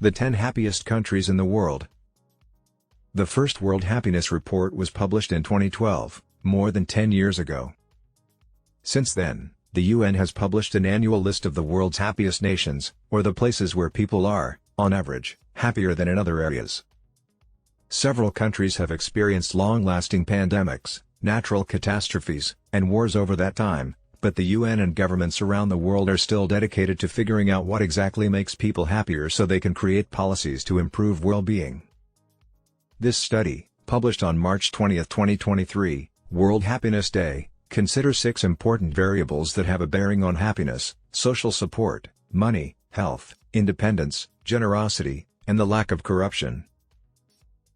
The 10 happiest countries in the world. The first World Happiness Report was published in 2012, more than 10 years ago. Since then, the UN has published an annual list of the world's happiest nations, or the places where people are, on average, happier than in other areas. Several countries have experienced long-lasting pandemics, natural catastrophes, and wars over that time, but the UN and governments around the world are still dedicated to figuring out what exactly makes people happier so they can create policies to improve well-being. This study, published on March 20, 2023, World Happiness Day, considers 6 important variables that have a bearing on happiness: social support, money, health, independence, generosity, and the lack of corruption.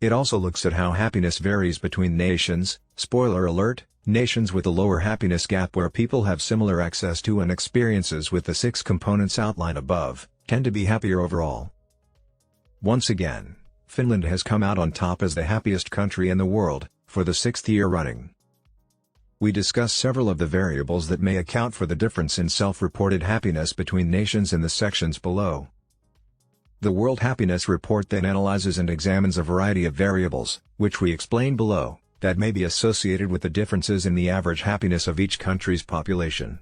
It also looks at how happiness varies between nations. Spoiler alert, nations with a lower happiness gap where people have similar access to and experiences with the 6 components outlined above, tend to be happier overall. Once again, Finland has come out on top as the happiest country in the world, for the 6th year running. We discuss several of the variables that may account for the difference in self-reported happiness between nations in the sections below. The World Happiness Report then analyzes and examines a variety of variables, which we explain below, that may be associated with the differences in the average happiness of each country's population.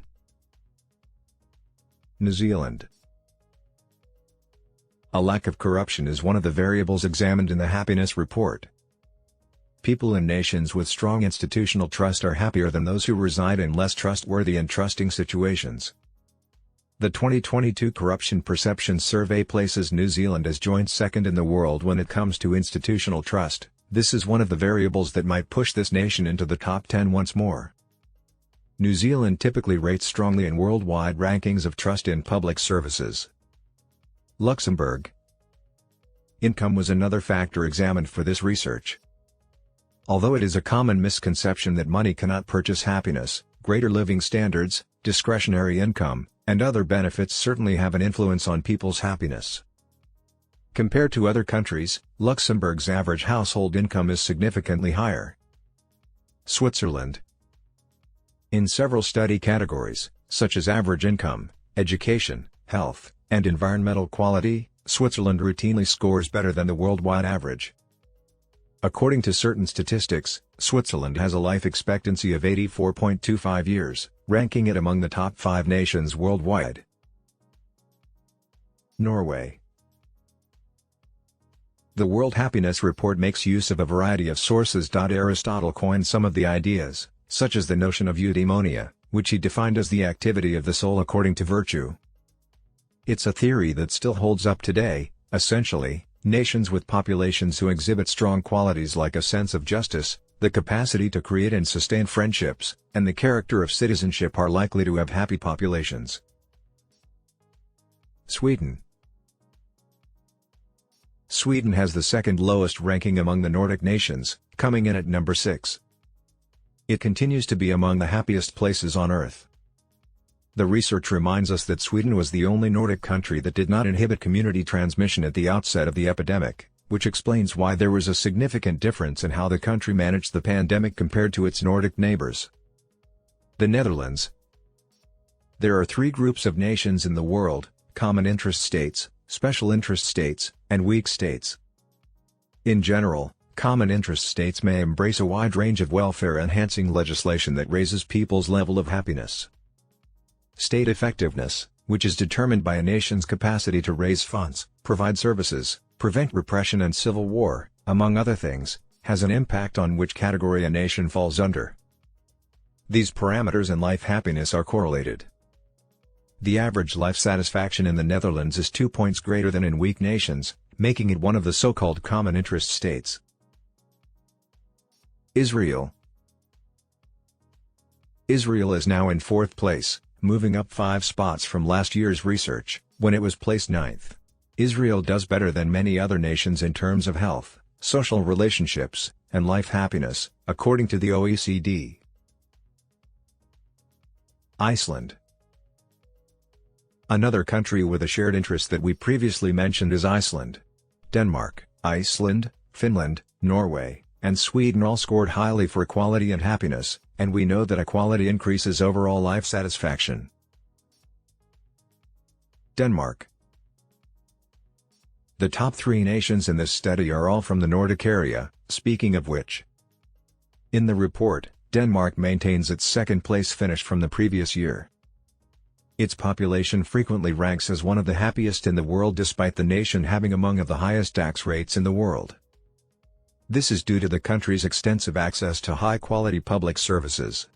New Zealand. A lack of corruption is one of the variables examined in the Happiness Report. People in nations with strong institutional trust are happier than those who reside in less trustworthy and trusting situations. The 2022 Corruption Perception Survey places New Zealand as joint second in the world when it comes to institutional trust. This is one of the variables that might push this nation into the top 10 once more. New Zealand typically rates strongly in worldwide rankings of trust in public services. Luxembourg. Income was another factor examined for this research. Although it is a common misconception that money cannot purchase happiness, greater living standards, discretionary income, and other benefits certainly have an influence on people's happiness. Compared to other countries, Luxembourg's average household income is significantly higher. Switzerland. In several study categories, such as average income, education, health, and environmental quality, Switzerland routinely scores better than the worldwide average. According to certain statistics, Switzerland has a life expectancy of 84.25 years, ranking it among the top 5 nations worldwide. Norway. The World Happiness Report makes use of a variety of sources. Aristotle coined some of the ideas, such as the notion of eudaimonia, which he defined as the activity of the soul according to virtue. It's a theory that still holds up today. Essentially, nations with populations who exhibit strong qualities like a sense of justice, the capacity to create and sustain friendships, and the character of citizenship are likely to have happy populations. Sweden. Sweden has the second lowest ranking among the Nordic nations, coming in at number 6. It continues to be among the happiest places on Earth. The research reminds us that Sweden was the only Nordic country that did not inhibit community transmission at the outset of the epidemic, which explains why there was a significant difference in how the country managed the pandemic compared to its Nordic neighbors. The Netherlands. There are 3 groups of nations in the world: common interest states, special interest states, and weak states. In general, common interest states may embrace a wide range of welfare-enhancing legislation that raises people's level of happiness. State effectiveness, which is determined by a nation's capacity to raise funds, provide services, prevent repression and civil war, among other things, has an impact on which category a nation falls under. These parameters and life happiness are correlated. The average life satisfaction in the Netherlands is 2 points greater than in weak nations, making it one of the so-called common interest states. Israel. Israel is now in 4th place, moving up 5 spots from last year's research, when it was placed 9th. Israel does better than many other nations in terms of health, social relationships, and life happiness, according to the OECD. Iceland. Another country with a shared interest that we previously mentioned is Iceland. Denmark, Iceland, Finland, Norway, and Sweden all scored highly for equality and happiness, and we know that equality increases overall life satisfaction. Denmark. The top 3 nations in this study are all from the Nordic area, speaking of which. In the report, Denmark maintains its second-place finish from the previous year. Its population frequently ranks as one of the happiest in the world despite the nation having among of the highest tax rates in the world. This is due to the country's extensive access to high-quality public services.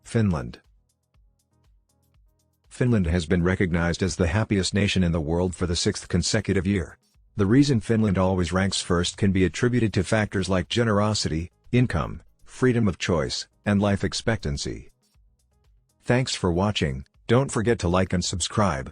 Finland. Finland has been recognized as the happiest nation in the world for the 6th consecutive year. The reason Finland always ranks first can be attributed to factors like generosity, income, freedom of choice, and life expectancy. Thanks for watching. Don't forget to like and subscribe.